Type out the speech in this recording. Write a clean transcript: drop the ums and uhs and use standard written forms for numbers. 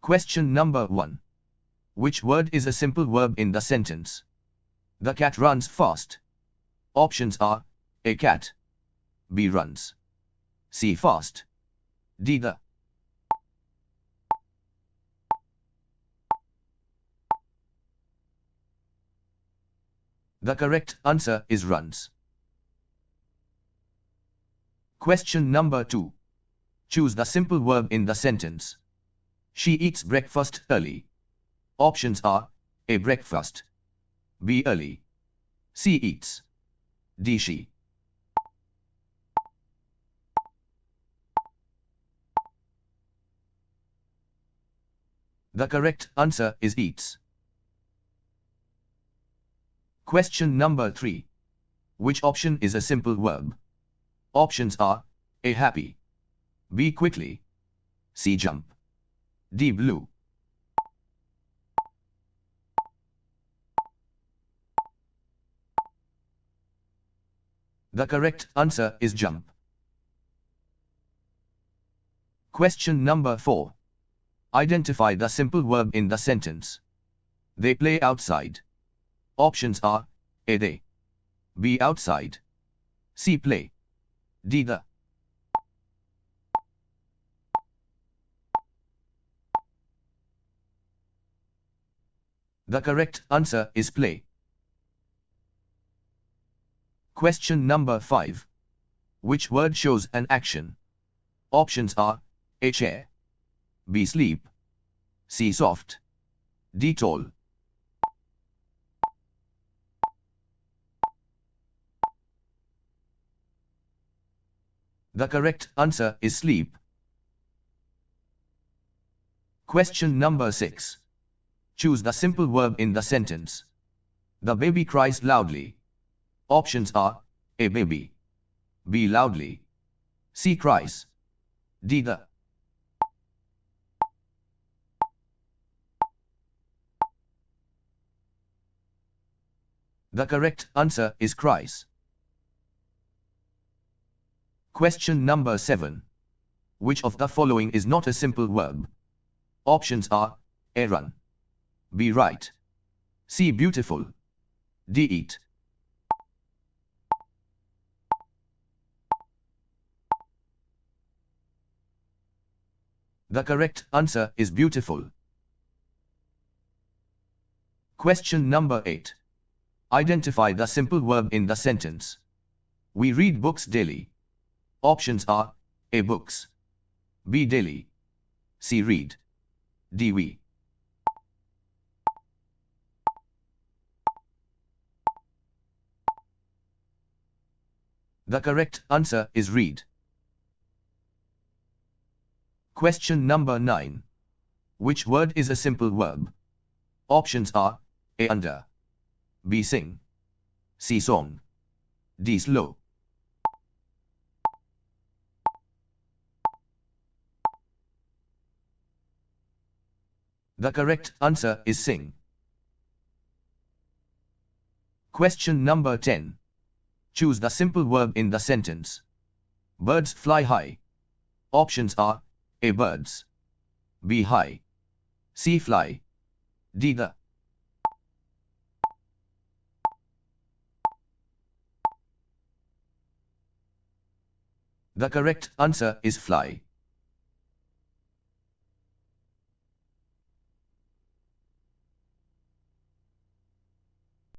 Question number 1. Which word is a simple verb in the sentence? The cat runs fast. Options are A. Cat, B. Runs, C. Fast, D. The. The correct answer is runs. Question number 2. Choose the simple verb in the sentence. She eats breakfast early. Options are A. Breakfast, B. Early, C. Eats, D. She. The correct answer is eats. Question number 3. Which option is a simple verb? Options are A. Happy, B. Quickly, C. Jump, D. Blue. The correct answer is jump. Question number 4. Identify the simple verb in the sentence. They play outside. Options are A. They, B. Outside, C. Play, D. The. The correct answer is play. Question number 5. Which word shows an action? Options are A. Chair, B. Sleep, C. Soft, D. Tall. The correct answer is sleep. Question number 6. Choose the simple verb in the sentence. The baby cries loudly. Options are A. Baby, B. Loudly, C. Cries, D. The. The correct answer is cries. Question number 7. Which of the following is not a simple verb? Options are A. Run, B. Write, C. Beautiful, D. Eat. The correct answer is beautiful. Question number 8. Identify the simple verb in the sentence. We read books daily. Options are A. Books, B. Daily, C. Read, D. We. The correct answer is read. Question number 9. Which word is a simple verb? Options are A. Under, B. Sing, C. Song, D. Slow. The correct answer is sing. Question number 10. Choose the simple verb in the sentence. Birds fly high. Options are A. Birds, B. High, C. Fly, D. The. The correct answer is fly.